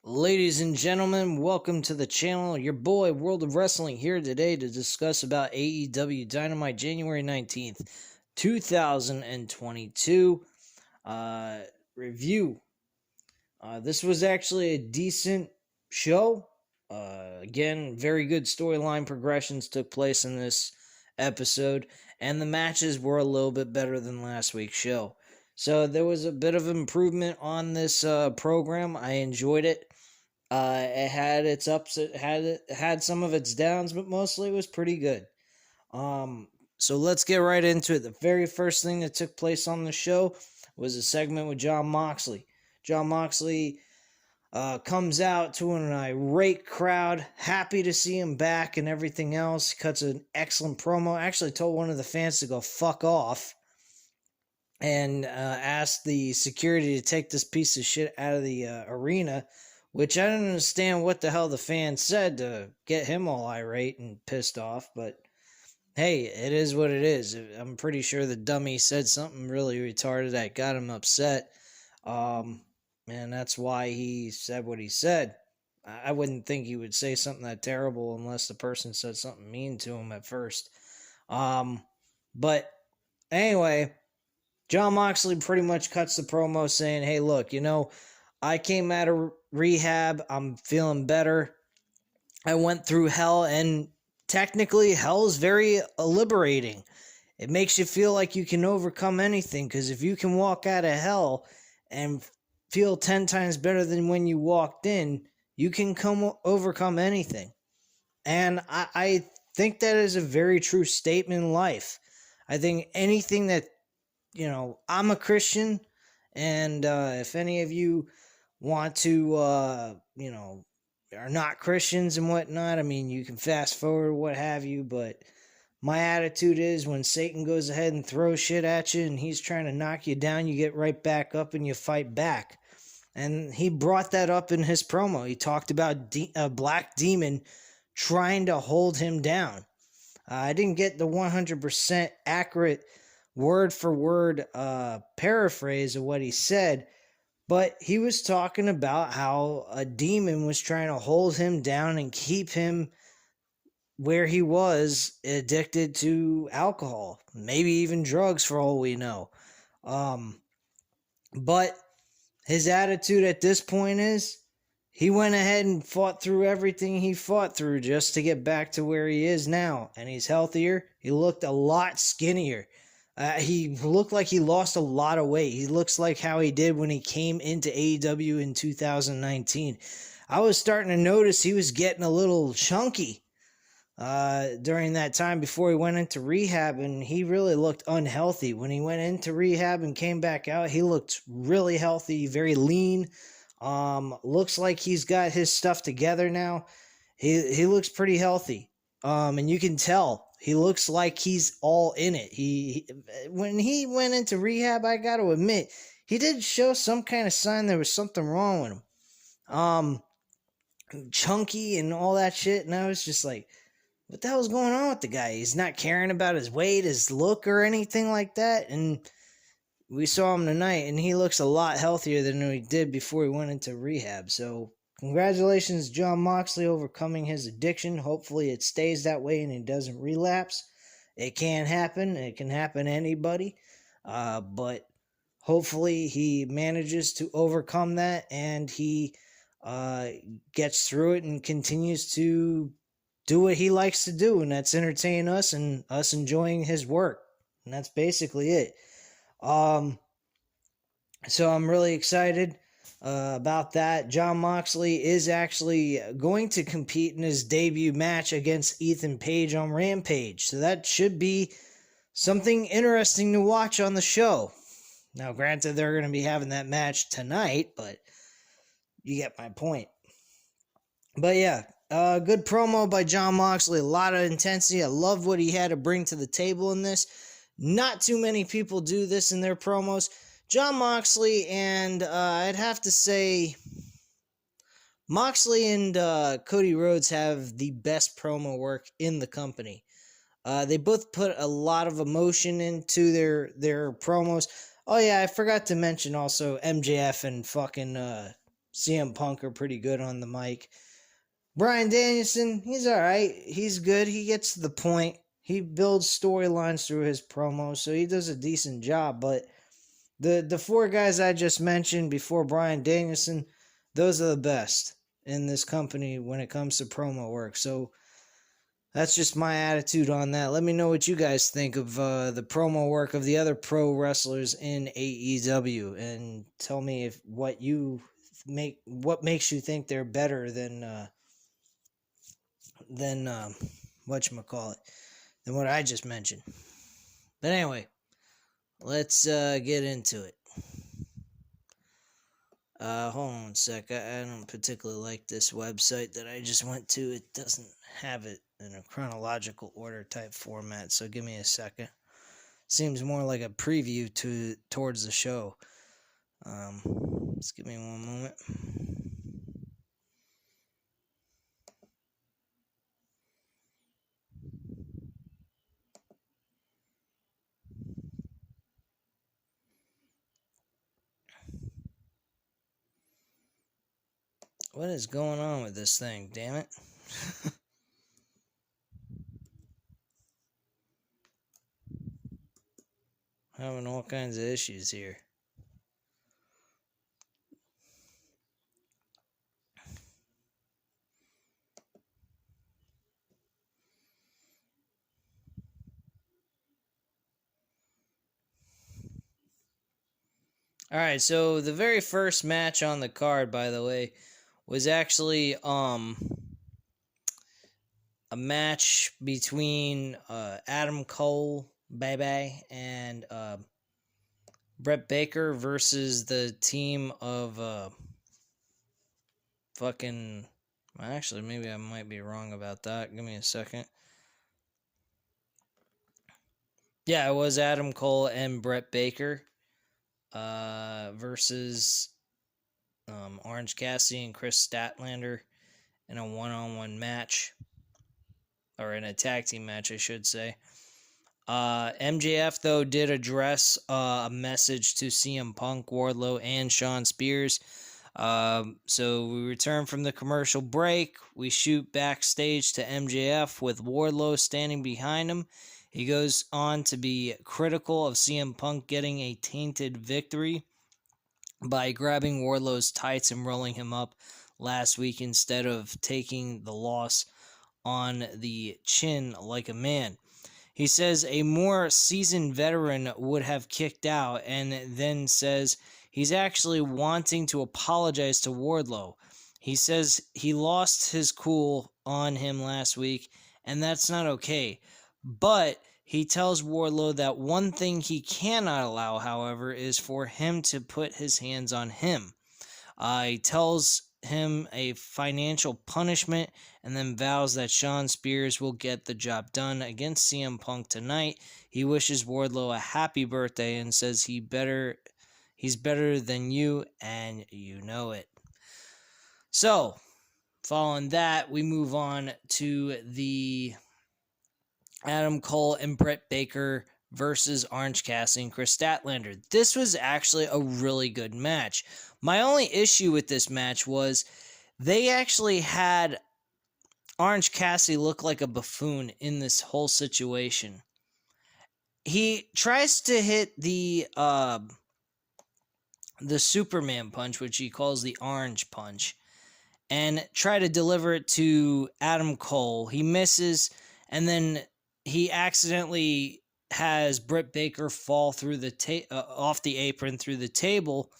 Ladies and gentlemen, welcome to the channel. Your boy, World of Wrestling, here today to discuss about AEW Dynamite January 19th, 2022 review. This was actually a decent show. Again, very good storyline progressions took place in this episode, and the matches were a little bit better than last week's show. So there was a bit of improvement on this program. I enjoyed it. It had its ups, it had some of its downs, but mostly it was pretty good. So let's get right into it. The very first thing that took place on the show was a segment with Jon Moxley. Jon Moxley comes out to an irate crowd, happy to see him back and everything else. He cuts an excellent promo. Actually told one of the fans to go fuck off and asked the security to take this piece of shit out of the arena, which I don't understand what the hell the fan said to get him all irate and pissed off, but hey, it is what it is. I'm pretty sure the dummy said something really retarded that got him upset, and that's why he said what he said. I wouldn't think he would say something that terrible unless the person said something mean to him at first. But anyway, Jon Moxley pretty much cuts the promo saying, hey, look, I came out of rehab. I'm feeling better. I went through hell, and technically, hell is very liberating. It makes you feel like you can overcome anything, because if you can walk out of hell and feel 10 times better than when you walked in, you can overcome anything. And I think that is a very true statement in life. I think anything that, I'm a Christian, and if any of you want to, are not Christians and whatnot, I mean, you can fast forward, what have you, but my attitude is when Satan goes ahead and throws shit at you and he's trying to knock you down, you get right back up and you fight back. And he brought that up in his promo. He talked about a black demon trying to hold him down. I didn't get the 100% accurate word-for-word paraphrase of what he said, but he was talking about how a demon was trying to hold him down and keep him where he was, addicted to alcohol, maybe even drugs for all we know. But his attitude at this point is he went ahead and fought through everything he fought through just to get back to where he is now. And he's healthier. He looked a lot skinnier. He looked like he lost a lot of weight. He looks like how he did when he came into AEW in 2019. I was starting to notice he was getting a little chunky during that time before he went into rehab, and he really looked unhealthy. When he went into rehab and came back out, he looked really healthy, very lean. Looks like he's got his stuff together now. He looks pretty healthy. And you can tell he looks like he's all in it. When he went into rehab, I got to admit, he did show some kind of sign there was something wrong with him. Chunky and all that shit, and I was just like, what the hell's going on with the guy? He's not caring about his weight, his look, or anything like that. And we saw him tonight, and he looks a lot healthier than he did before he went into rehab. So congratulations, Jon Moxley, overcoming his addiction. Hopefully it stays that way and he doesn't relapse. It can happen. It can happen to anybody. But hopefully he manages to overcome that, and he gets through it and continues to do what he likes to do, and that's entertain us and us enjoying his work. And that's basically it. So I'm really excited about that. Jon Moxley is actually going to compete in his debut match against Ethan Page on Rampage. So that should be something interesting to watch on the show. Now, granted, they're going to be having that match tonight, but you get my point. But yeah, good promo by Jon Moxley. A lot of intensity. I love what he had to bring to the table in this. Not too many people do this in their promos. Jon Moxley and I'd have to say Moxley and Cody Rhodes have the best promo work in the company. They both put a lot of emotion into their promos. Oh yeah, I forgot to mention also MJF and fucking CM Punk are pretty good on the mic. Bryan Danielson, he's alright. He's good. He gets to the point. He builds storylines through his promos, so he does a decent job. But the four guys I just mentioned before Bryan Danielson, those are the best in this company when it comes to promo work. So that's just my attitude on that. Let me know what you guys think of the promo work of the other pro wrestlers in AEW, and tell me what makes you think they're better than whatchamacallit, than what I just mentioned. But anyway, let's get into it. Hold on a sec. I don't particularly like this website that I just went to. It doesn't have it in a chronological order type format, so give me a second. Seems more like a preview towards the show. Just give me one moment. What is going on with this thing? Damn it. Having all kinds of issues here. Alright, so the very first match on the card, by the way, was actually a match between Adam Cole, and Brett Baker versus the team of actually, maybe I might be wrong about that. Give me a second. Yeah, it was Adam Cole and Brett Baker versus Orange Cassidy and Chris Statlander in a one-on-one match, or in a tag team match, I should say. MJF, though, did address a message to CM Punk, Wardlow, and Shawn Spears. So we return from the commercial break. We shoot backstage to MJF with Wardlow standing behind him. He goes on to be critical of CM Punk getting a tainted victory by grabbing Wardlow's tights and rolling him up last week instead of taking the loss on the chin like a man. He says a more seasoned veteran would have kicked out, and then says he's actually wanting to apologize to Wardlow. He says he lost his cool on him last week, and that's not okay. But he tells Wardlow that one thing he cannot allow, however, is for him to put his hands on him. He tells him a financial punishment, and then vows that Shawn Spears will get the job done against CM Punk tonight. He wishes Wardlow a happy birthday and says he's better than you, and you know it. So, following that, we move on to the Adam Cole and Brett Baker versus Orange Cassidy and Chris Statlander. This was actually a really good match. My only issue with this match was they actually had Orange Cassidy look like a buffoon in this whole situation. He tries to hit the Superman punch, which he calls the orange punch, and try to deliver it to Adam Cole. He misses, and then he accidentally has Britt Baker fall through the off the apron through the table,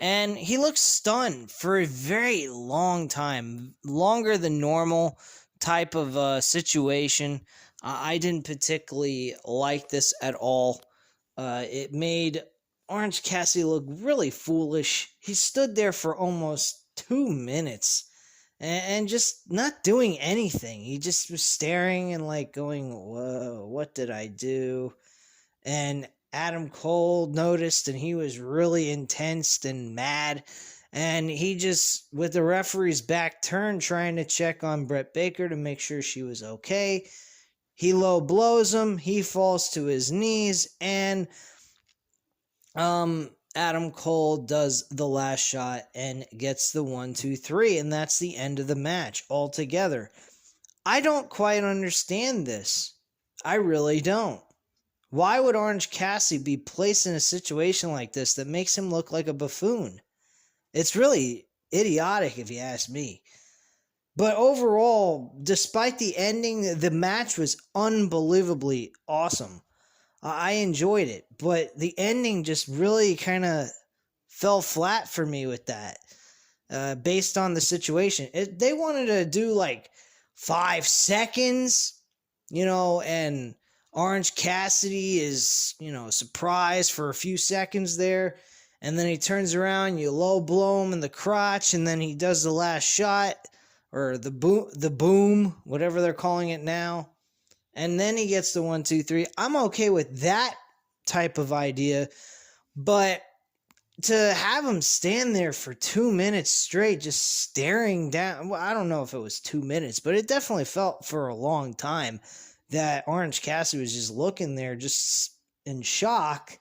and he looks stunned for a very long time, longer than normal type of situation. I didn't particularly like this at all. It made Orange Cassidy look really foolish. He stood there for almost 2 minutes and just not doing anything. He just was staring and like going, whoa, what did I do? And Adam Cole noticed, and he was really intense and mad. And he just, with the referee's back turned, trying to check on Britt Baker to make sure she was okay. He low blows him. He falls to his knees, and Adam Cole does the last shot and gets the 1-2-3, and that's the end of the match altogether. I don't quite understand this. I really don't. Why would Orange Cassidy be placed in a situation like this that makes him look like a buffoon? It's really idiotic if you ask me. But overall, despite the ending, the match was unbelievably awesome. I enjoyed it, but the ending just really kind of fell flat for me with that, based on the situation. They wanted to do like 5 seconds, and Orange Cassidy is, surprised for a few seconds there, and then he turns around, you low blow him in the crotch, and then he does the last shot, or the boom, whatever they're calling it now. And then he gets the 1-2-3. I'm okay with that type of idea, but to have him stand there for 2 minutes straight just staring down, well, I don't know if it was 2 minutes, but it definitely felt for a long time that Orange Cassidy was just looking there just in shock.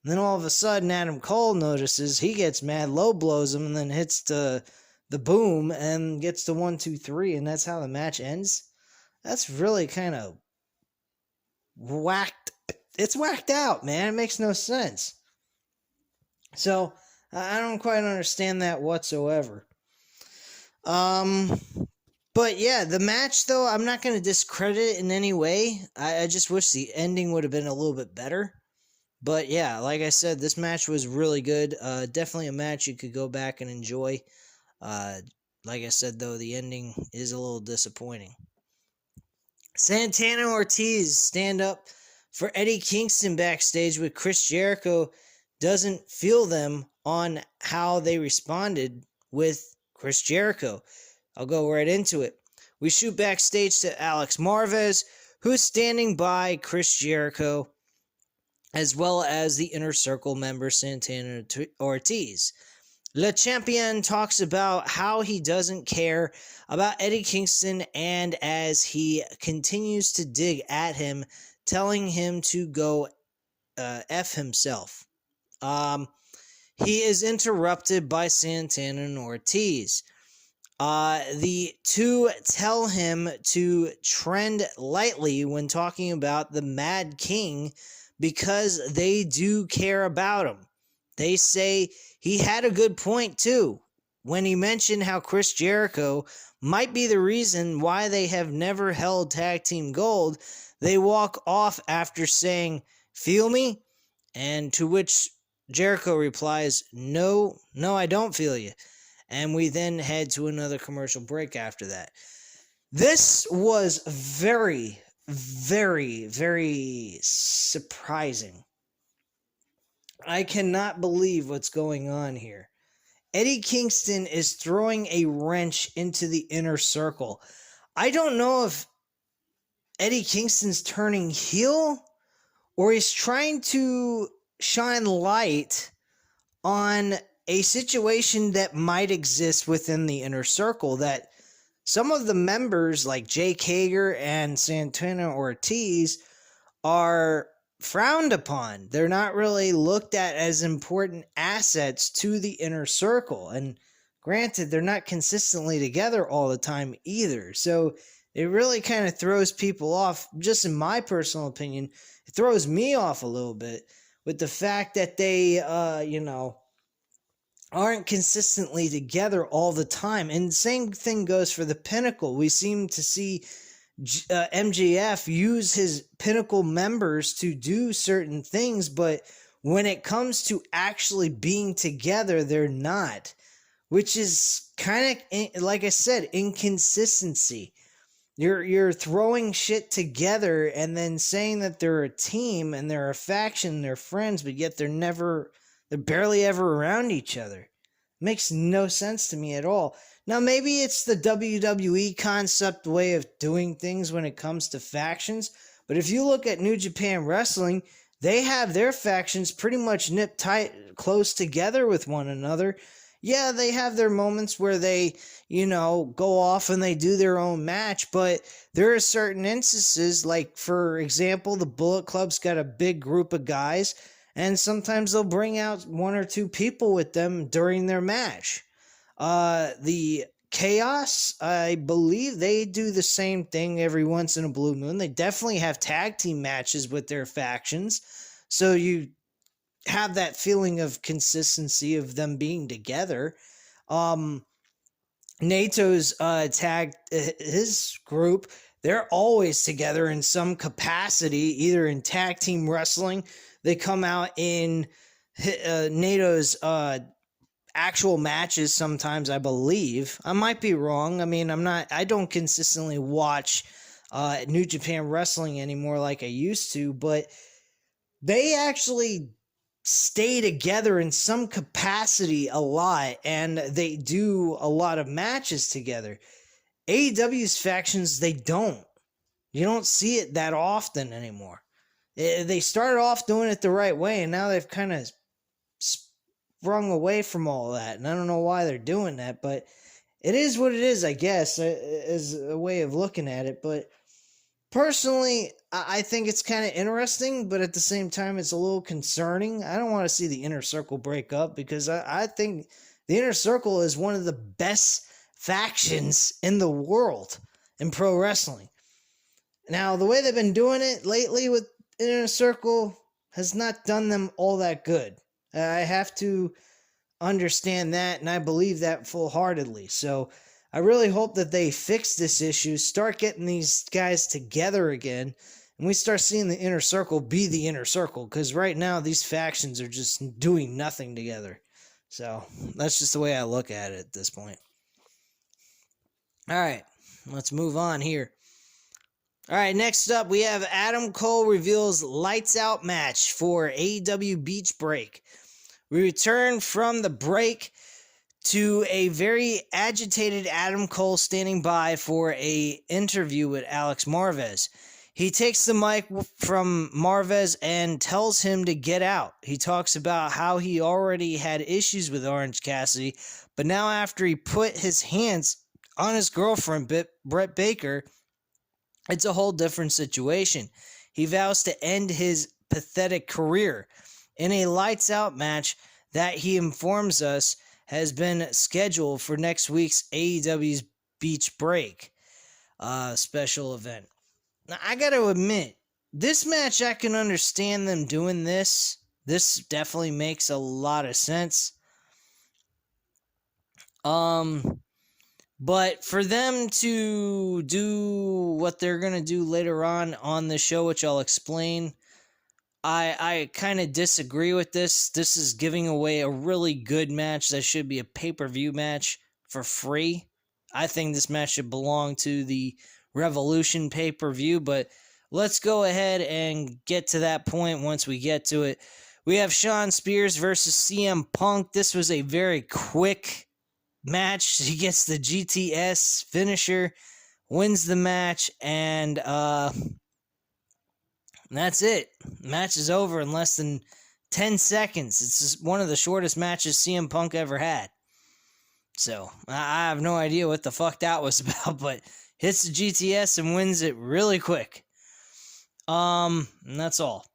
And then all of a sudden Adam Cole notices, he gets mad, low blows him, and then hits the boom and gets the 1-2-3, and that's how the match ends. That's really kind of whacked. It's whacked out, man. It makes no sense. So I don't quite understand that whatsoever. But yeah, the match though, I'm not going to discredit it in any way. I just wish the ending would have been a little bit better. But yeah, like I said, this match was really good. Definitely a match you could go back and enjoy. Like I said though, the ending is a little disappointing. Santana Ortiz stand up for Eddie Kingston backstage with Chris Jericho. Doesn't feel them on how they responded with Chris Jericho. I'll go right into it. We shoot backstage to Alex Marvez, who's standing by Chris Jericho, as well as the Inner Circle member Santana Ortiz. Le Champion talks about how he doesn't care about Eddie Kingston, and as he continues to dig at him, telling him to go F himself. He is interrupted by Santana and Ortiz. The two tell him to trend lightly when talking about the Mad King because they do care about him. They say he had a good point too when he mentioned how Chris Jericho might be the reason why they have never held tag team gold. They walk off after saying, "Feel me?" And to which Jericho replies, No, I don't feel you. And we then head to another commercial break after that. This was very, very, very surprising. I cannot believe what's going on here. Eddie Kingston is throwing a wrench into the Inner Circle. I don't know if Eddie Kingston's turning heel or he's trying to shine light on a situation that might exist within the Inner Circle, that some of the members like Jake Hager and Santana Ortiz are frowned upon. They're not really looked at as important assets to the Inner Circle. And granted, they're not consistently together all the time either. So it really kind of throws people off, just in my personal opinion. It throws me off a little bit with the fact that they, aren't consistently together all the time. And the same thing goes for the Pinnacle. We seem to see MJF use his Pinnacle members to do certain things, but when it comes to actually being together, they're not. Which is kind of, like I said, inconsistency. You're throwing shit together and then saying that they're a team and they're a faction, they're friends, but yet they're barely ever around each other. Makes no sense to me at all. Now, maybe it's the WWE concept way of doing things when it comes to factions, but if you look at New Japan Wrestling, they have their factions pretty much nipped tight, close together with one another. Yeah, they have their moments where they, go off and they do their own match, but there are certain instances, like, for example, the Bullet Club's got a big group of guys, and sometimes they'll bring out one or two people with them during their match. The Chaos, I believe they do the same thing every once in a blue moon. They definitely have tag team matches with their factions, so you have that feeling of consistency of them being together. NATO's tag, his group, they're always together in some capacity, either in tag team wrestling. They come out in NATO's actual matches sometimes, I believe. I might be wrong. I mean, I don't consistently watch New Japan Wrestling anymore like I used to, but they actually stay together in some capacity a lot, and they do a lot of matches together. AEW's factions, they don't. You don't see it that often anymore. They started off doing it the right way, and now they've kind of sprung away from all that, and I don't know why they're doing that, but it is what it is, I guess, as a way of looking at it. But personally, I think it's kind of interesting, but at the same time, it's a little concerning. I don't want to see the Inner Circle break up, because I think the Inner Circle is one of the best factions in the world in pro wrestling. Now, the way they've been doing it lately with Inner Circle has not done them all that good. I have to understand that, and I believe that full-heartedly. So I really hope that they fix this issue, start getting these guys together again, and we start seeing the Inner Circle be the Inner Circle, because right now these factions are just doing nothing together. So that's just the way I look at it at this point. All right, let's move on here. All right, next up, we have Adam Cole reveals Lights Out match for AEW Beach Break. We return from the break to a very agitated Adam Cole standing by for an interview with Alex Marvez. He takes the mic from Marvez and tells him to get out. He talks about how he already had issues with Orange Cassidy, but now after he put his hands on his girlfriend, Britt Baker, it's a whole different situation. He vows to end his pathetic career in a Lights Out match that he informs us has been scheduled for next week's AEW's Beach Break special event. Now, I gotta admit, this match, I can understand them doing this. This definitely makes a lot of sense. But for them to do what they're gonna do later on the show, which I'll explain, I kind of disagree with this. This is giving away a really good match that should be a pay-per-view match for free. I think this match should belong to the Revolution pay-per-view, but let's go ahead and get to that point once we get to it. We have Shawn Spears versus CM Punk. This was a very quick match. He gets the GTS finisher, wins the match, and that's it. Match is over in less than 10 seconds. It's just one of the shortest matches CM Punk ever had. So, I have no idea what the fuck that was about, but hits the GTS and wins it really quick. And that's all.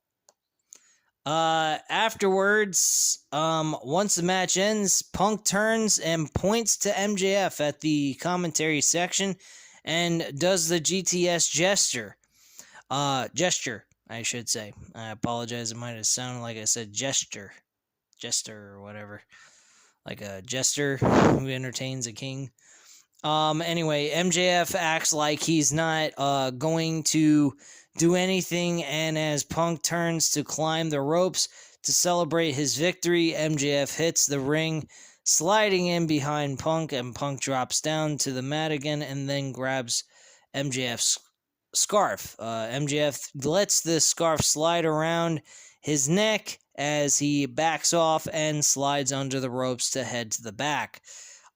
Afterwards, once the match ends, Punk turns and points to MJF at the commentary section and does the GTS gesture, I should say. I apologize, it might have sounded like I said jester or whatever, like a jester who entertains a king. Anyway, MJF acts like he's not going to do anything, and as Punk turns to climb the ropes to celebrate his victory, MJF hits the ring, sliding in behind Punk, and Punk drops down to the mat again and then grabs MJF's scarf. MJF lets the scarf slide around his neck as he backs off and slides under the ropes to head to the back.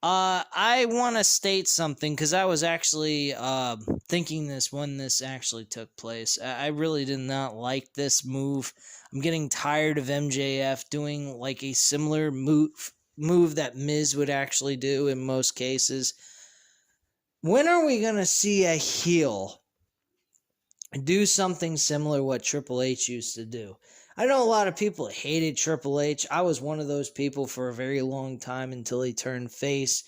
I want to state something, because I was actually thinking this when this actually took place. I really did not like this move. I'm getting tired of MJF doing like a similar move that Miz would actually do in most cases. When are we going to see a heel do something similar to what Triple H used to do? I know a lot of people hated Triple H. I was one of those people for a very long time until he turned face.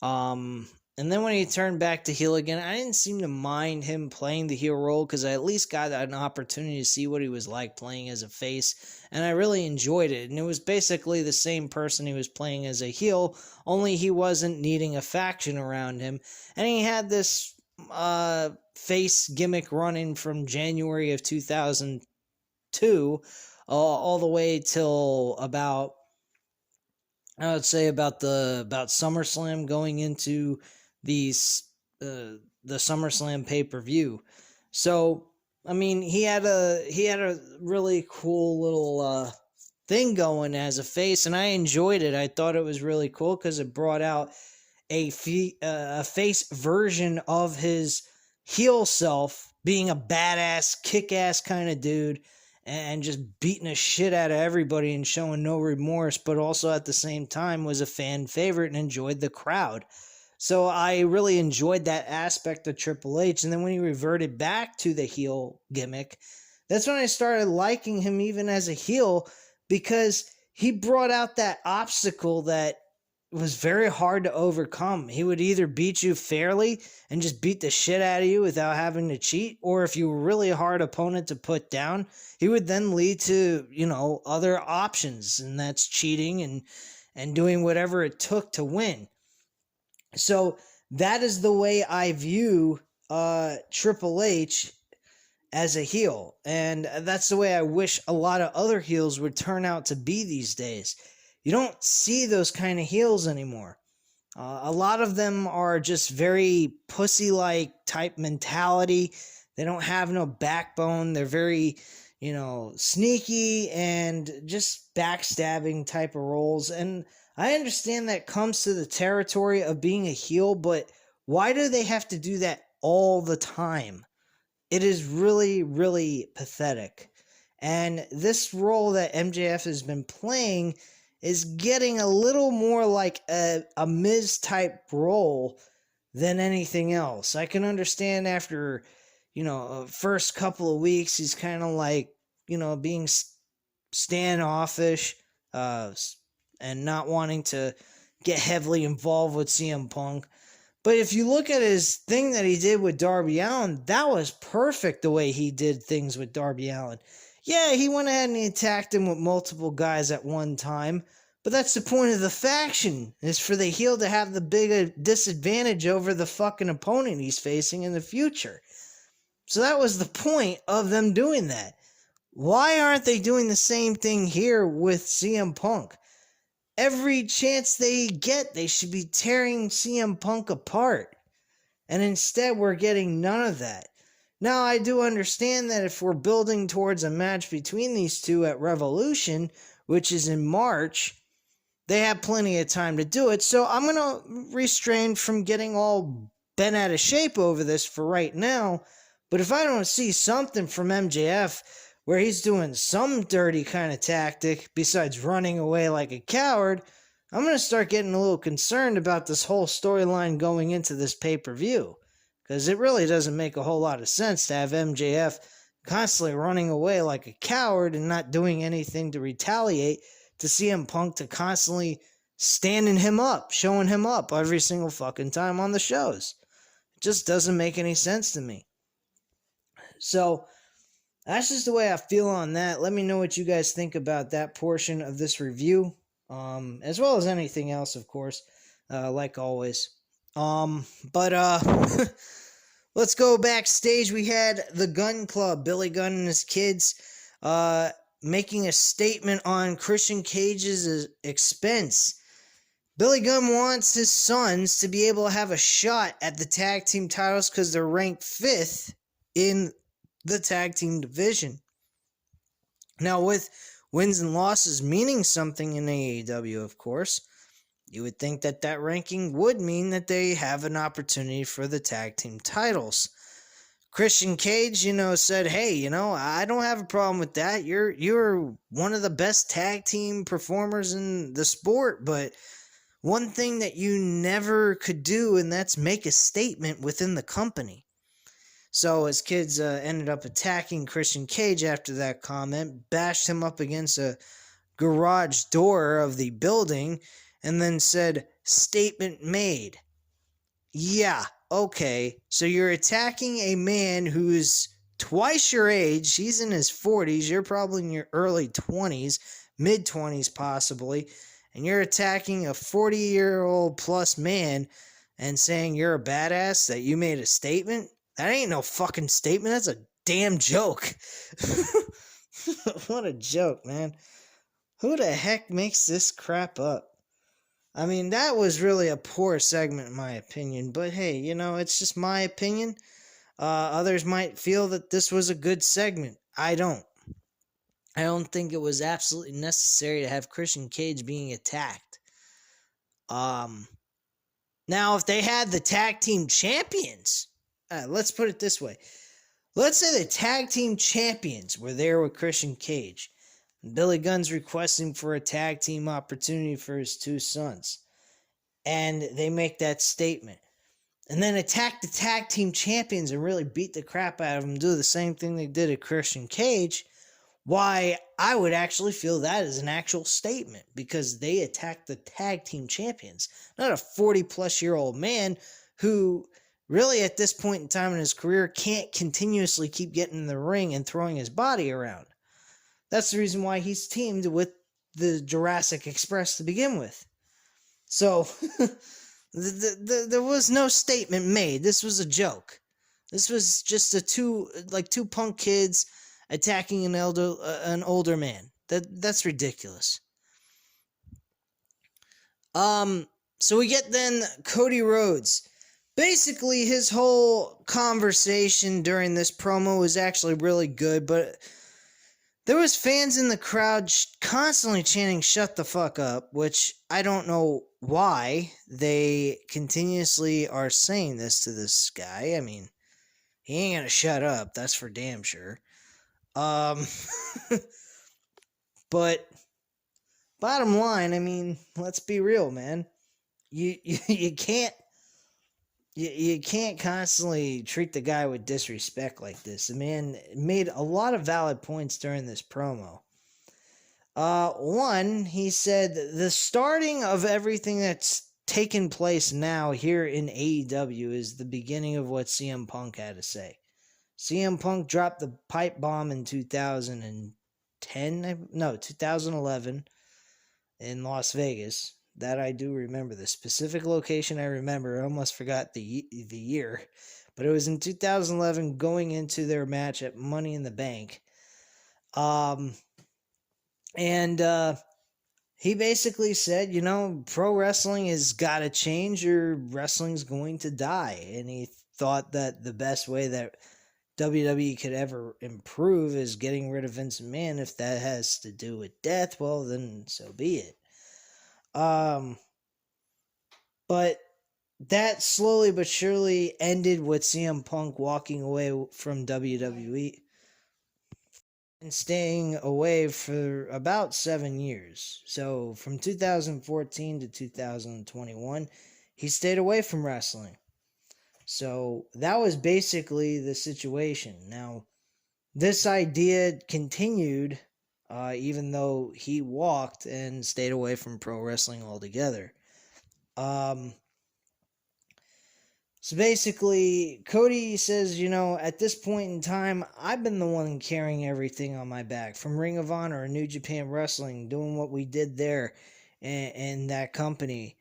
And then when he turned back to heel again, I didn't seem to mind him playing the heel role because I at least got an opportunity to see what he was like playing as a face, and I really enjoyed it. And it was basically the same person he was playing as a heel, only he wasn't needing a faction around him. And he had this face gimmick running from January of 2002 all the way till about, I would say, about SummerSlam, going into the SummerSlam pay-per-view. So, I mean, he had a really cool little thing going as a face, and I enjoyed it. I thought it was really cool because it brought out a face version of his heel self, being a badass, kick-ass kind of dude, and just beating the shit out of everybody and showing no remorse, but also at the same time was a fan favorite and enjoyed the crowd. So I really enjoyed that aspect of Triple H. And then when he reverted back to the heel gimmick, that's when I started liking him even as a heel, because he brought out that obstacle that was very hard to overcome. He would either beat you fairly and just beat the shit out of you without having to cheat, or if you were really a hard opponent to put down, he would then lead to, other options, and that's cheating and doing whatever it took to win. So that is the way I view Triple H as a heel, and that's the way I wish a lot of other heels would turn out to be these days. You don't see those kind of heels anymore. A lot of them are just very pussy-like type mentality. They don't have no backbone. They're very, sneaky and just backstabbing type of roles. And I understand that comes to the territory of being a heel, but why do they have to do that all the time? It is really, really pathetic. And this role that MJF has been playing is getting a little more like a Miz type role than anything else. I can understand after, first couple of weeks, he's kind of like, being standoffish, and not wanting to get heavily involved with CM Punk. But if you look at his thing that he did with Darby Allin, that was perfect the way he did things with Darby Allin. Yeah, he went ahead and he attacked him with multiple guys at one time, but that's the point of the faction, is for the heel to have the bigger disadvantage over the fucking opponent he's facing in the future. So that was the point of them doing that. Why aren't they doing the same thing here with CM Punk? Every chance they get, they should be tearing CM Punk apart. And instead, we're getting none of that. Now, I do understand that if we're building towards a match between these two at Revolution, which is in March, they have plenty of time to do it. So I'm going to refrain from getting all bent out of shape over this for right now. But if I don't see something from MJF where he's doing some dirty kind of tactic besides running away like a coward, I'm going to start getting a little concerned about this whole storyline going into this pay-per-view. Because it really doesn't make a whole lot of sense to have MJF constantly running away like a coward and not doing anything to retaliate, to CM Punk to constantly standing him up, showing him up every single fucking time on the shows. It just doesn't make any sense to me. So that's just the way I feel on that. Let me know what you guys think about that portion of this review, as well as anything else, of course, like always. Let's go backstage. We had the Gunn Club, Billy Gunn and his kids, making a statement on Christian Cage's expense. Billy Gunn wants his sons to be able to have a shot at the tag team titles because they're ranked 5th in the tag team division. Now, with wins and losses meaning something in AEW, of course, you would think that that ranking would mean that they have an opportunity for the tag team titles. Christian Cage, said, hey, I don't have a problem with that. You're one of the best tag team performers in the sport, but one thing that you never could do, and that's make a statement within the company. So his kids ended up attacking Christian Cage after that comment, bashed him up against a garage door of the building, and then said, "Statement made." Yeah, okay. So you're attacking a man who's twice your age. He's in his 40s. You're probably in your early 20s, mid 20s possibly. And you're attacking a 40-year-old plus man and saying you're a badass, that you made a statement? That ain't no fucking statement. That's a damn joke. What a joke, man. Who the heck makes this crap up? I mean, that was really a poor segment in my opinion, but hey, it's just my opinion. Others might feel that this was a good segment. I don't. I don't think it was absolutely necessary to have Christian Cage being attacked. Now, if they had the tag team champions, let's put it this way. Let's say the tag team champions were there with Christian Cage. Billy Gunn's requesting for a tag team opportunity for his two sons. And they make that statement. And then attack the tag team champions and really beat the crap out of them, do the same thing they did at Christian Cage. Why, I would actually feel that is an actual statement, because they attacked the tag team champions, not a 40-plus-year-old man who really at this point in time in his career can't continuously keep getting in the ring and throwing his body around. That's the reason why he's teamed with the Jurassic Express to begin with. So, there was no statement made. This was a joke. This was just two punk kids attacking an older man. That's ridiculous. So we get then Cody Rhodes. Basically, his whole conversation during this promo was actually really good, but there was fans in the crowd constantly chanting, "Shut the fuck up," which I don't know why they continuously are saying this to this guy. I mean, he ain't gonna shut up, that's for damn sure. But bottom line, I mean, let's be real, man. You can't constantly treat the guy with disrespect like this. The man made a lot of valid points during this promo. One, he said the starting of everything that's taken place now here in AEW is the beginning of what CM Punk had to say. CM Punk dropped the pipe bomb in 2011 in Las Vegas. That I do remember. The specific location I remember. I almost forgot the year. But it was in 2011 going into their match at Money in the Bank. He basically said, pro wrestling has got to change or wrestling's going to die. And he thought that the best way that WWE could ever improve is getting rid of Vince McMahon. If that has to do with death, well, then so be it. But that slowly but surely ended with CM Punk walking away from WWE and staying away for about 7 years. So from 2014 to 2021, he stayed away from wrestling. So that was basically the situation. Now, this idea continued even though he walked and stayed away from pro wrestling altogether. So basically, Cody says, at this point in time, I've been the one carrying everything on my back. From Ring of Honor and New Japan Wrestling, doing what we did there in that company.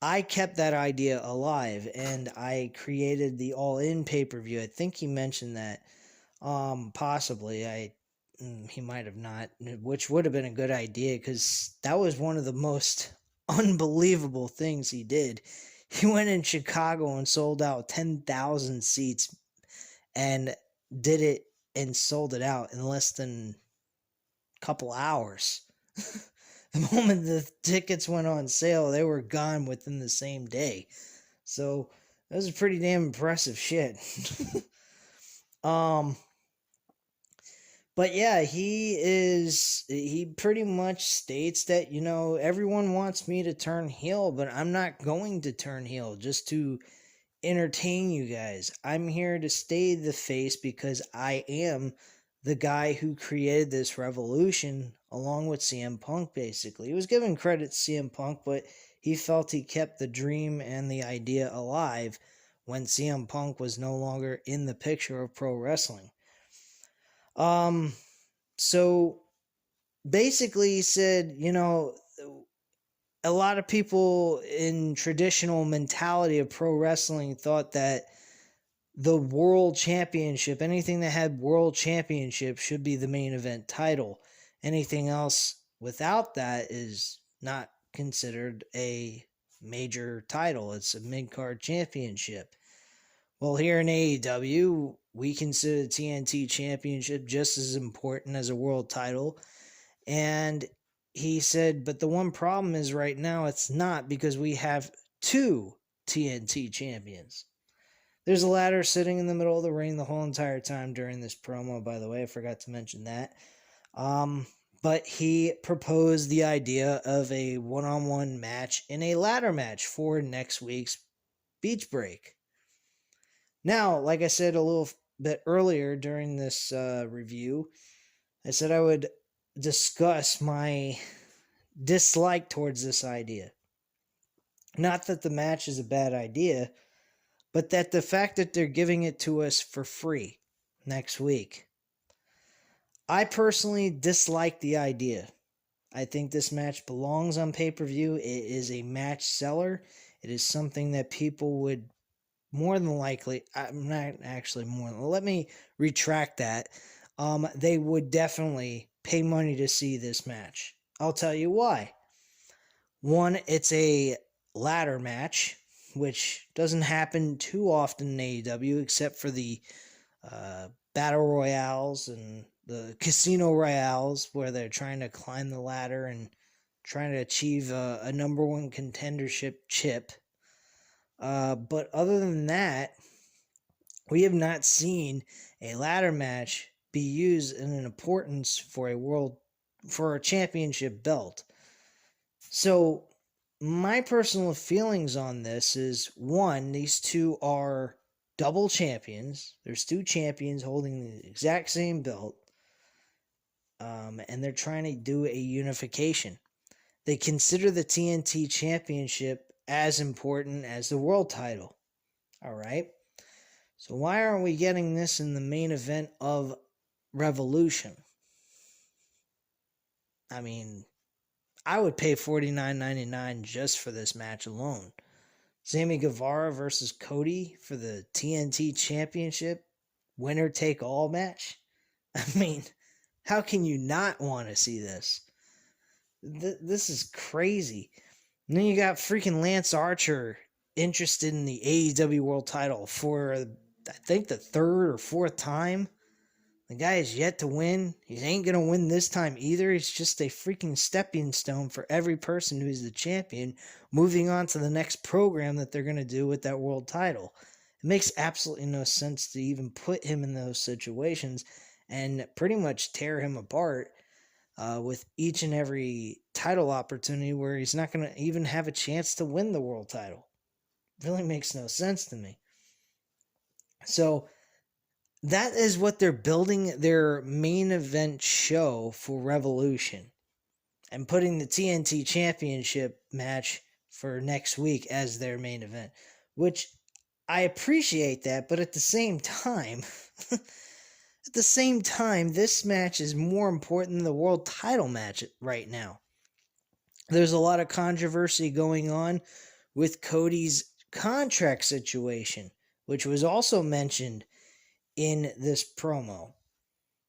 I kept that idea alive, and I created the All In pay-per-view. I think he mentioned that. Possibly. He might have not, which would have been a good idea, because that was one of the most unbelievable things he did. He went in Chicago and sold out 10,000 seats and did it and sold it out in less than a couple hours. The moment the tickets went on sale, they were gone within the same day. So that was a pretty damn impressive shit. But yeah, he pretty much states that, everyone wants me to turn heel, but I'm not going to turn heel just to entertain you guys. I'm here to stay the face because I am the guy who created this revolution along with CM Punk, basically. He was giving credit to CM Punk, but he felt he kept the dream and the idea alive when CM Punk was no longer in the picture of pro wrestling. So basically he said, a lot of people in traditional mentality of pro wrestling thought that the world championship, anything that had world championship, should be the main event title. Anything else without that is not considered a major title. It's a mid-card championship. Well, here in AEW, we consider the TNT championship just as important as a world title. And he said, but the one problem is right now it's not, because we have two TNT champions. There's a ladder sitting in the middle of the ring the whole entire time during this promo, by the way. I forgot to mention that. But he proposed the idea of a one-on-one match in a ladder match for next week's Beach Break. Now, like I said a little bit earlier during this review, I said I would discuss my dislike towards this idea. Not that the match is a bad idea, but that the fact that they're giving it to us for free next week. I personally dislike the idea. I think this match belongs on pay-per-view. It is a match seller. It is something that people would more than likely, I'm not actually more than, let me retract that. They would definitely pay money to see this match. I'll tell you why. One, it's a ladder match, which doesn't happen too often in AEW, except for the Battle Royales and the Casino Royales, where they're trying to climb the ladder and trying to achieve a number one contendership chip. But other than that, we have not seen a ladder match be used in an importance for a championship belt. So my personal feelings on this is, one, these two are double champions. There's two champions holding the exact same belt. And they're trying to do a unification. They consider the TNT championship as important as the world title. All right. So why aren't we getting this in the main event of Revolution? I mean, I would pay $49.99 just for this match alone. Sammy Guevara versus Cody for the TNT Championship, winner take all match. I mean, how can you not want to see this? This is crazy. And then you got freaking Lance Archer interested in the AEW World Title for, I think, the third or fourth time. The guy is yet to win. He ain't going to win this time either. He's just a freaking stepping stone for every person who's the champion, moving on to the next program that they're going to do with that world title. It makes absolutely no sense to even put him in those situations and pretty much tear him apart with each and every title opportunity where he's not going to even have a chance to win the world title. It really makes no sense to me. So that is what they're building their main event show for Revolution, and putting the TNT Championship match for next week as their main event, which I appreciate that, but at the same time, this match is more important than the world title match right now. There's a lot of controversy going on with Cody's contract situation, which was also mentioned in this promo.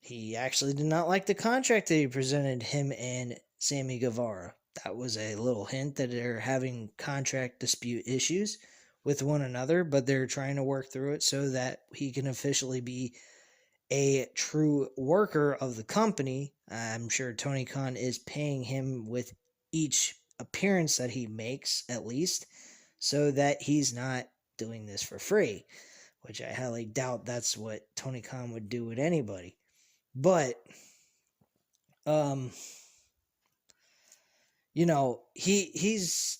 He actually did not like the contract that he presented him and Sammy Guevara. That was a little hint that they're having contract dispute issues with one another, but they're trying to work through it so that he can officially be a true worker of the company. I'm sure Tony Khan is paying him with each appearance that he makes, at least, so that he's not doing this for free, which I highly doubt that's what Tony Khan would do with anybody. But, he's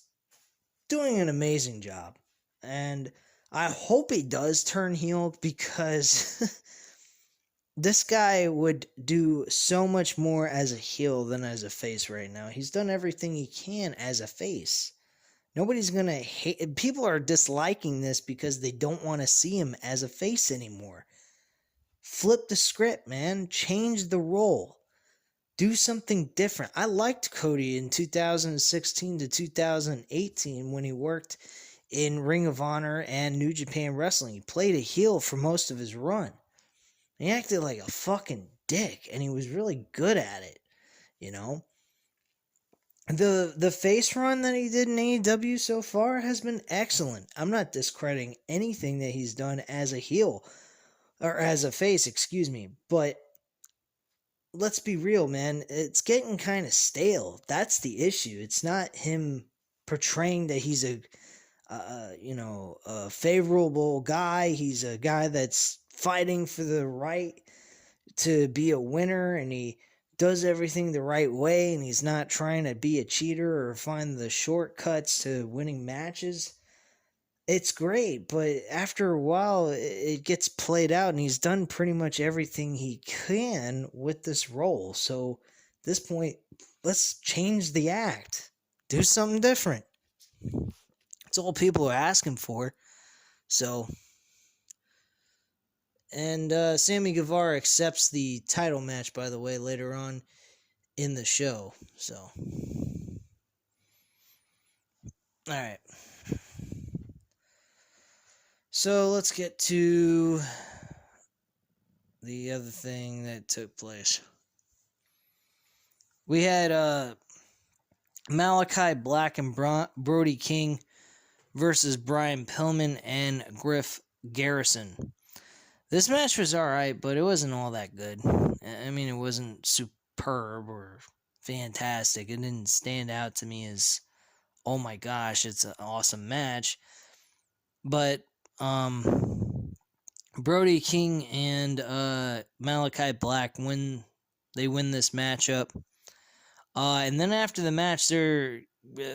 doing an amazing job. And I hope he does turn heel because this guy would do so much more as a heel than as a face right now. He's done everything he can as a face. Nobody's going to hate. People are disliking this because they don't want to see him as a face anymore. Flip the script, man. Change the role. Do something different. I liked Cody in 2016 to 2018 when he worked in Ring of Honor and New Japan Wrestling. He played a heel for most of his run. He acted like a fucking dick, and he was really good at it, you know? The face run that he did in AEW so far has been excellent. I'm not discrediting anything that he's done as a heel, or as a face, excuse me, but let's be real, man. It's getting kind of stale. That's the issue. It's not him portraying that he's a favorable guy. He's a guy that's fighting for the right to be a winner, and he does everything the right way, and he's not trying to be a cheater or find the shortcuts to winning matches. It's great, but after a while, it gets played out, and he's done pretty much everything he can with this role. So, at this point, let's change the act. Do something different. It's all people are asking for. So, and Sammy Guevara accepts the title match, by the way, later on in the show. So, alright. So, let's get to the other thing that took place. We had Malachi Black and Brody King versus Brian Pillman and Griff Garrison. This match was alright, but it wasn't all that good. I mean, it wasn't superb or fantastic. It didn't stand out to me as, oh my gosh, it's an awesome match. But Brody King and Malachi Black win this matchup. And then after the match,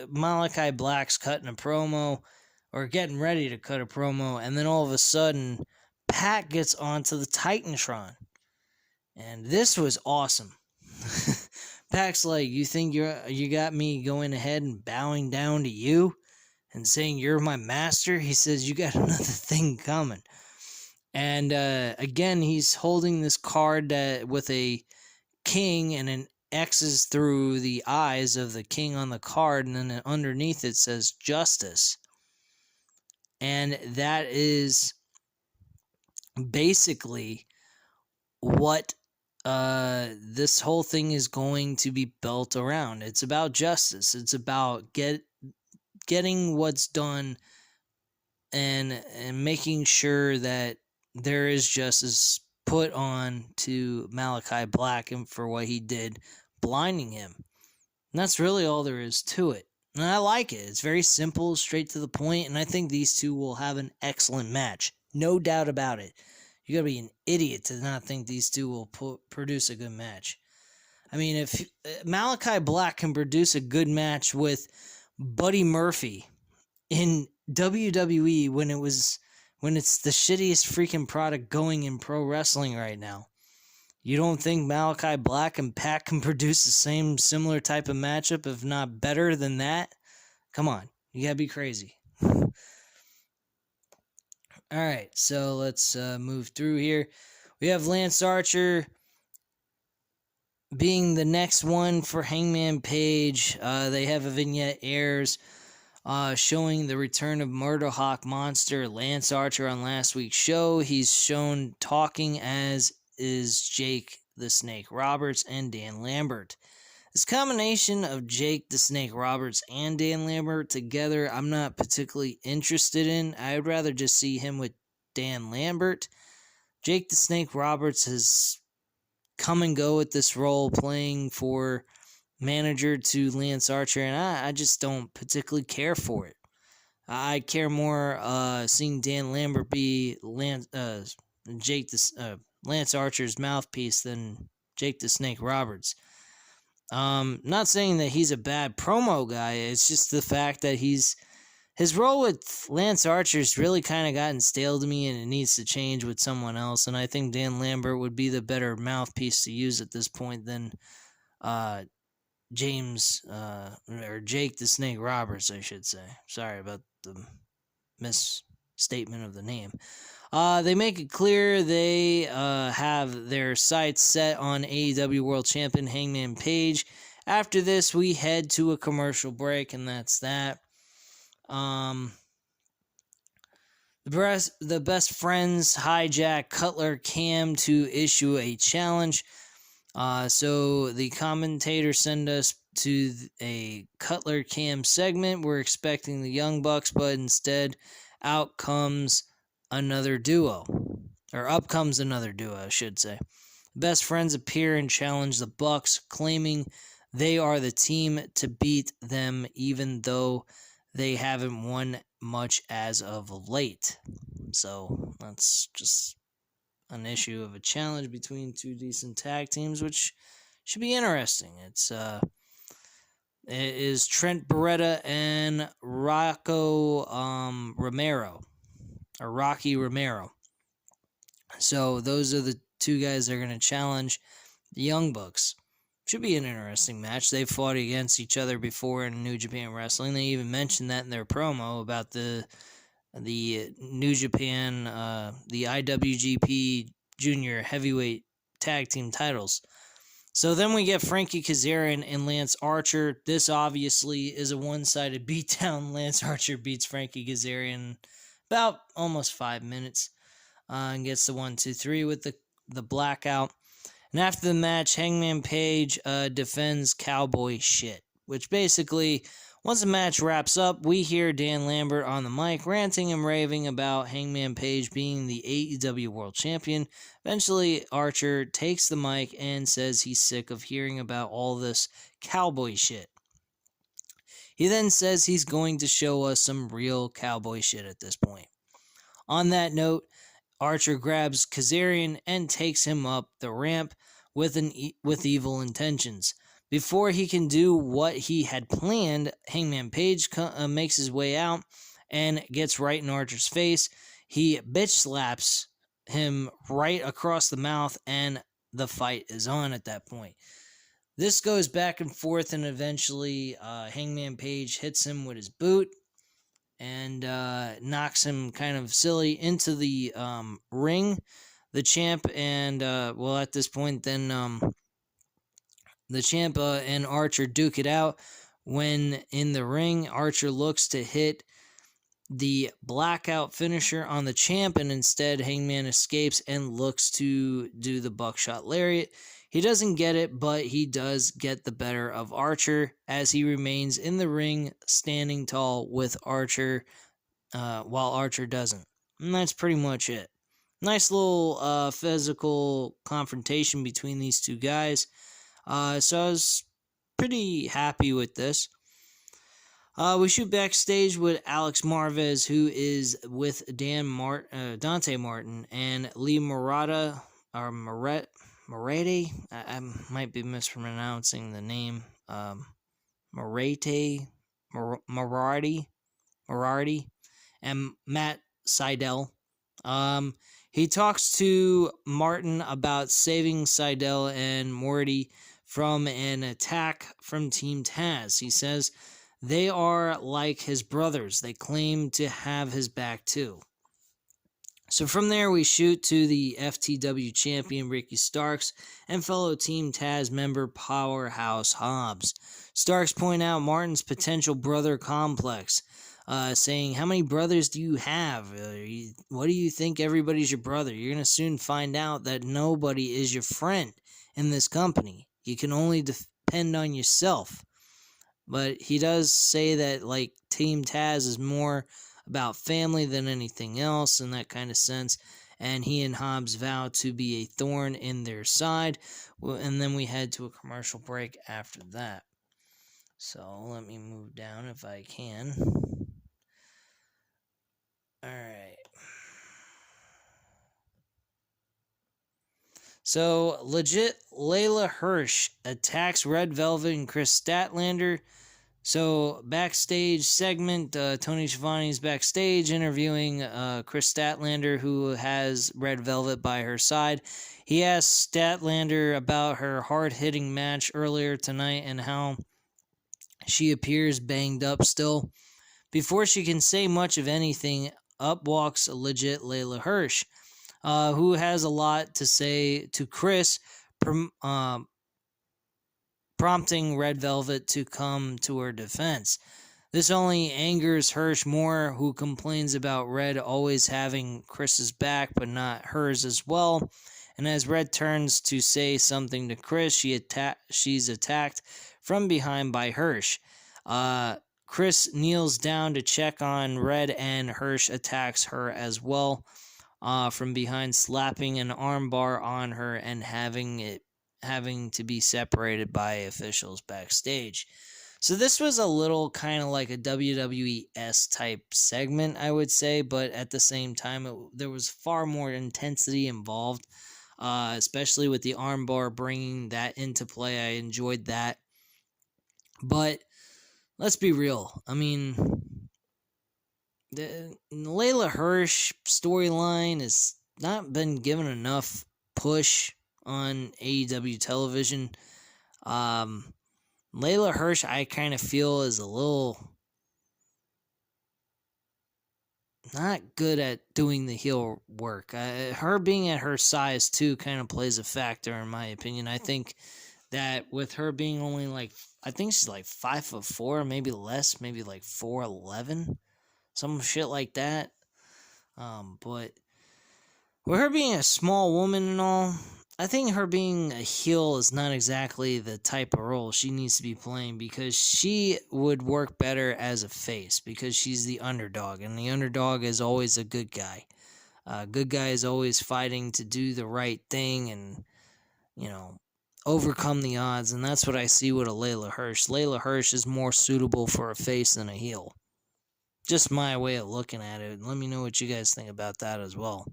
Malachi Black's cutting a promo, or getting ready to cut a promo, and then all of a sudden, Pat gets onto the Titantron. And this was awesome. Pac's like, you think you got me going ahead and bowing down to you and saying you're my master? He says, you got another thing coming. And again, he's holding this card with a king and an X's through the eyes of the king on the card, and then underneath it says justice. And that is basically what this whole thing is going to be built around. It's about justice. It's about getting what's done and making sure that there is justice put on to Malachi Black and for what he did, blinding him. And that's really all there is to it. And I like it. It's very simple, straight to the point, and I think these two will have an excellent match. No doubt about it. You gotta be an idiot to not think these two will produce a good match. I mean, if Malachi Black can produce a good match with Buddy Murphy in WWE when it's the shittiest freaking product going in pro wrestling right now, you don't think Malachi Black and Pat can produce the same similar type of matchup, if not better than that? Come on, you gotta be crazy. Alright, so let's move through here. We have Lance Archer being the next one for Hangman Page. They have a vignette airs showing the return of Murder Hawk Monster, Lance Archer, on last week's show. He's shown talking, as is Jake the Snake Roberts and Dan Lambert. This combination of Jake the Snake Roberts and Dan Lambert together, I'm not particularly interested in. I'd rather just see him with Dan Lambert. Jake the Snake Roberts has come and go at this role, playing for manager to Lance Archer, and I just don't particularly care for it. I care more seeing Dan Lambert be Lance Archer's mouthpiece than Jake the Snake Roberts. Not saying that he's a bad promo guy. It's just the fact that his his role with Lance Archer's really kind of gotten stale to me, and it needs to change with someone else. And I think Dan Lambert would be the better mouthpiece to use at this point than James or Jake the Snake Roberts, I should say. Sorry about the misstatement of the name. They make it clear they have their sights set on AEW World Champion Hangman Page. After this, we head to a commercial break, and that's that. The best friends hijack Cutler Cam to issue a challenge. So the commentators send us to a Cutler Cam segment. We're expecting the Young Bucks, but instead out comes another duo. Or up comes another duo, I should say. Best friends appear and challenge the Bucks, claiming they are the team to beat them, even though they haven't won much as of late. So that's just an issue of a challenge between two decent tag teams, which should be interesting. It is Trent Beretta and Rocky Romero. So those are the two guys that are going to challenge the Young Bucks. Should be an interesting match. They've fought against each other before in New Japan Wrestling. They even mentioned that in their promo about the New Japan, the IWGP Junior Heavyweight Tag Team titles. So then we get Frankie Kazarian and Lance Archer. This obviously is a one-sided beatdown. Lance Archer beats Frankie Kazarian about almost 5 minutes and gets the 1-2-3 with the blackout. And after the match, Hangman Page defends Cowboy Shit, which basically, once the match wraps up, we hear Dan Lambert on the mic ranting and raving about Hangman Page being the AEW World Champion. Eventually, Archer takes the mic and says he's sick of hearing about all this cowboy shit. He then says he's going to show us some real cowboy shit at this point. On that note, Archer grabs Kazarian and takes him up the ramp with evil intentions. Before he can do what he had planned, Hangman Page makes his way out and gets right in Archer's face. He bitch slaps him right across the mouth, and the fight is on at that point. This goes back and forth, and eventually Hangman Page hits him with his boot and knocks him kind of silly into the ring. The champ and, at this point, then the champ and Archer duke it out. When in the ring, Archer looks to hit the blackout finisher on the champ, and instead Hangman escapes and looks to do the buckshot lariat. He doesn't get it, but he does get the better of Archer as he remains in the ring standing tall with Archer while Archer doesn't. And that's pretty much it. Nice little physical confrontation between these two guys. So I was pretty happy with this. We shoot backstage with Alex Marvez, who is with Dante Martin and Lee Murata, or Moretti. I might be mispronouncing the name. Moretti, and Matt Seidel. He talks to Martin about saving Seidel and Morty from an attack from Team Taz. He says they are like his brothers. They claim to have his back too. So from there, we shoot to the FTW champion Ricky Starks and fellow Team Taz member Powerhouse Hobbs. Starks point out Martin's potential brother complex, saying, "How many brothers do you have? What do you think everybody's your brother? You're going to soon find out that nobody is your friend in this company. You can only depend on yourself." But he does say that, like, Team Taz is more about family than anything else in that kind of sense, and he and Hobbs vow to be a thorn in their side. And then we head to a commercial break after that. So let me move down if I can. Alright. So, legit Layla Hirsch attacks Red Velvet and Chris Statlander. So, backstage segment, Tony Schiavone's backstage interviewing Chris Statlander, who has Red Velvet by her side. He asks Statlander about her hard-hitting match earlier tonight and how she appears banged up still. Before she can say much of anything, up walks a legit Layla Hirsch, who has a lot to say to Chris, prompting Red Velvet to come to her defense. This only angers Hirsch more, who complains about Red always having Chris's back but not hers as well. And as Red turns to say something to Chris, she's attacked from behind by Hirsch. Chris kneels down to check on Red, and Hirsch attacks her as well from behind, slapping an armbar on her and having to be separated by officials backstage. So this was a little kind of like a WWE-esque type segment, I would say, but at the same time, there was far more intensity involved, especially with the armbar bringing that into play. I enjoyed that. But let's be real. I mean, the Layla Hirsch storyline has not been given enough push on AEW television. Layla Hirsch, I kind of feel, is a little not good at doing the heel work. Her being at her size, too, kind of plays a factor, in my opinion. I think that with her being only like, I think she's like 5'4", maybe less, maybe like 4'11", some shit like that. But with her being a small woman and all, I think her being a heel is not exactly the type of role she needs to be playing, because she would work better as a face, because she's the underdog, and the underdog is always a good guy. Good guy is always fighting to do the right thing and, overcome the odds, and that's what I see with a Layla Hirsch. Layla Hirsch is more suitable for a face than a heel. Just my way of looking at it. Let me know what you guys think about that as well.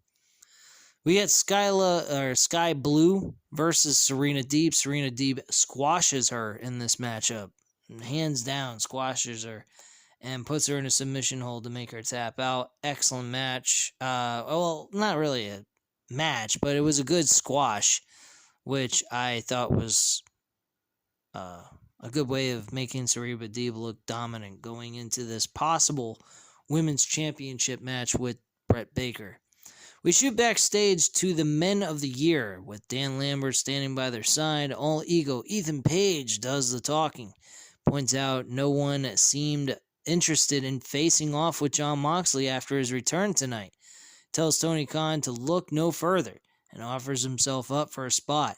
We got Sky Blue versus Serena Deeb. Serena Deeb squashes her in this matchup. Hands down, squashes her and puts her in a submission hold to make her tap out. Excellent match. Well, not really a match, but it was a good squash, which I thought was a good way of making Serena Deeb look dominant going into this possible women's championship match with Brett Baker. We shoot backstage to the Men of the Year, with Dan Lambert standing by their side. All ego, Ethan Page does the talking. Points out no one seemed interested in facing off with Jon Moxley after his return tonight. Tells Tony Khan to look no further and offers himself up for a spot.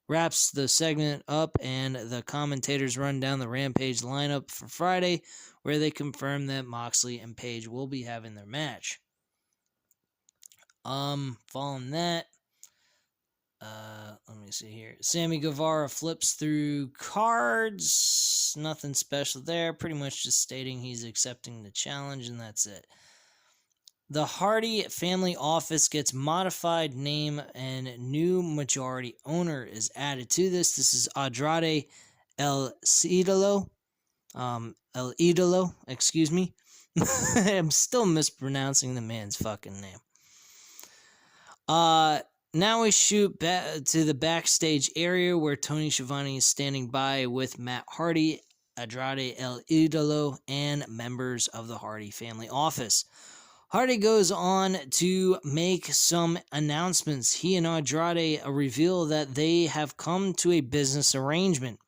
Wraps the segment up, and the commentators run down the Rampage lineup for Friday, where they confirm that Moxley and Page will be having their match. Following that, let me see here. Sammy Guevara flips through cards. Nothing special there. Pretty much just stating he's accepting the challenge, and that's it. The Hardy family office gets modified name, and new majority owner is added to this. This is Andrade El Idolo. Excuse me. I'm still mispronouncing the man's fucking name. Now we shoot to the backstage area where Tony Schiavone is standing by with Matt Hardy, Andrade El Idolo, and members of the Hardy family office. Hardy goes on to make some announcements. He and Andrade reveal that they have come to a business arrangement.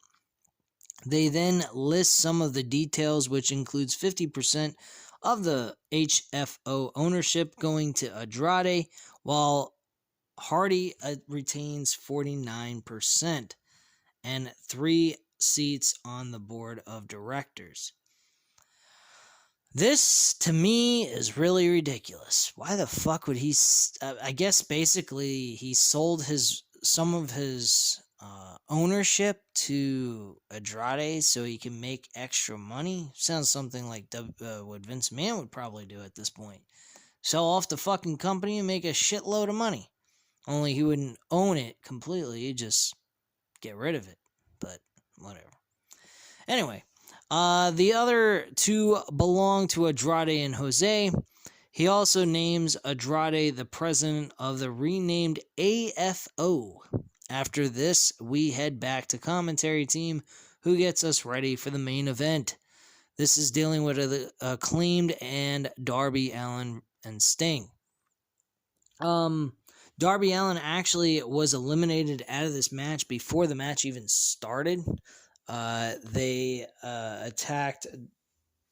They then list some of the details, which includes 50% of the HFO ownership going to Andrade, while Hardy retains 49% and 3 seats on the board of directors. This, to me, is really ridiculous. Why the fuck would he... I guess basically he sold some of his ownership to Andrade so he can make extra money. Sounds something like what Vince McMahon would probably do at this point. Sell off the fucking company and make a shitload of money. Only he wouldn't own it completely. He'd just get rid of it. But whatever. Anyway, The other two belong to Andrade and Jose. He also names Andrade the president of the renamed AFO. After this, we head back to commentary team, who gets us ready for the main event. This is dealing with Acclaimed and Darby Allin and Sting. Darby Allin actually was eliminated out of this match before the match even started. They attacked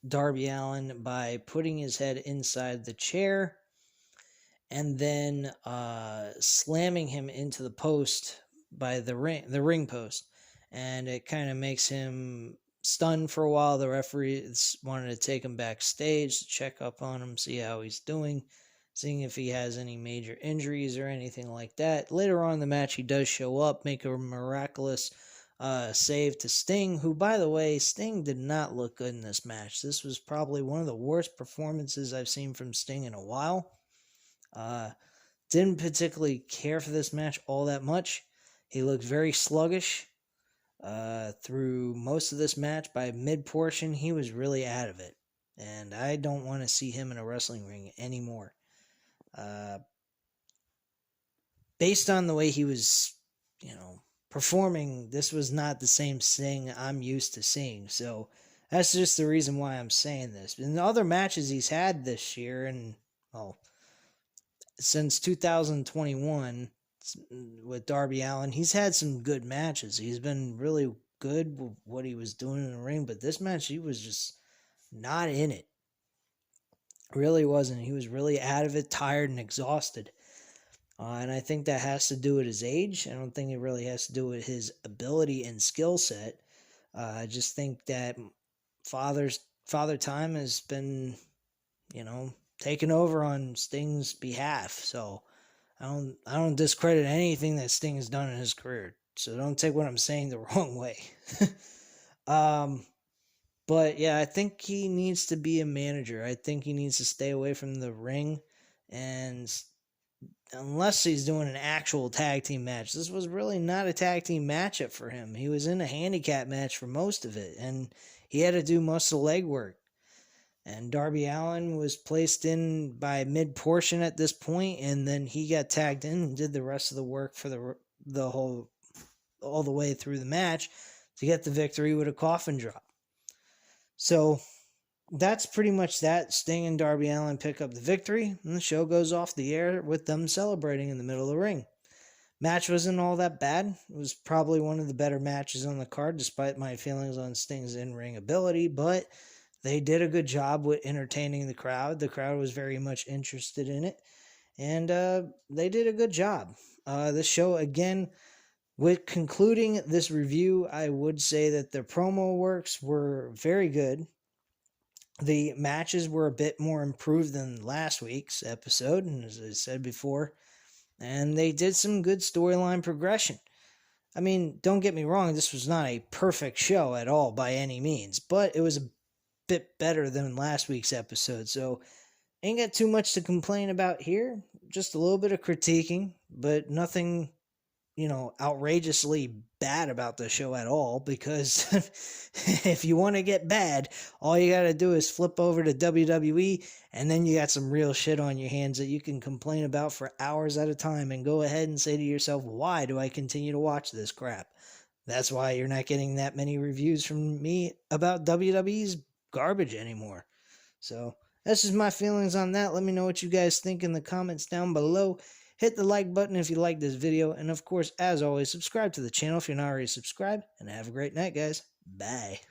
Darby Allin by putting his head inside the chair and then slamming him into the post by the ring post. And it kind of makes him stunned for a while. The referees wanted to take him backstage to check up on him, see how he's doing, seeing if he has any major injuries or anything like that. Later on in the match, he does show up, make a miraculous save to Sting, who, by the way, Sting did not look good in this match. This was probably one of the worst performances I've seen from Sting in a while. Didn't particularly care for this match all that much. He looked very sluggish through most of this match. By mid-portion, he was really out of it. And I don't want to see him in a wrestling ring anymore. Based on the way he was, performing, this was not the same Sting I'm used to seeing. So that's just the reason why I'm saying this. In the other matches he's had this year, and since 2021 with Darby Allin, he's had some good matches. He's been really good with what he was doing in the ring, but this match he was just not in it. Really wasn't. He was really out of it, tired and exhausted. And I think that has to do with his age. I don't think it really has to do with his ability and skill set. I just think that Father Time has been, taken over on Sting's behalf. So I don't discredit anything that Sting has done in his career. So don't take what I'm saying the wrong way. But yeah, I think he needs to be a manager. I think he needs to stay away from the ring, and unless he's doing an actual tag team match. This was really not a tag team matchup for him. He was in a handicap match for most of it, and he had to do most of the legwork. And Darby Allin was placed in by mid-portion at this point, and then he got tagged in and did the rest of the work for all the way through the match to get the victory with a coffin drop. So that's pretty much that. Sting and Darby Allin pick up the victory, and the show goes off the air with them celebrating in the middle of the ring. Match wasn't all that bad. It was probably one of the better matches on the card, despite my feelings on Sting's in-ring ability, but they did a good job with entertaining the crowd. The crowd was very much interested in it, and they did a good job. This show, again, with concluding this review, I would say that the promo works were very good. The matches were a bit more improved than last week's episode, and as I said before, and they did some good storyline progression. I mean, don't get me wrong, this was not a perfect show at all by any means, but it was a bit better than last week's episode, so ain't got too much to complain about here. Just a little bit of critiquing, but nothing, outrageously bad about the show at all, because if you want to get bad, all you got to do is flip over to WWE, and then you got some real shit on your hands that you can complain about for hours at a time and go ahead and say to yourself, why do I continue to watch this crap? That's why you're not getting that many reviews from me about WWE's garbage anymore. So that's just my feelings on that. Let me know what you guys think in the comments down below. Hit the like button if you like this video. And of course, as always, subscribe to the channel if you're not already subscribed. And have a great night, guys. Bye.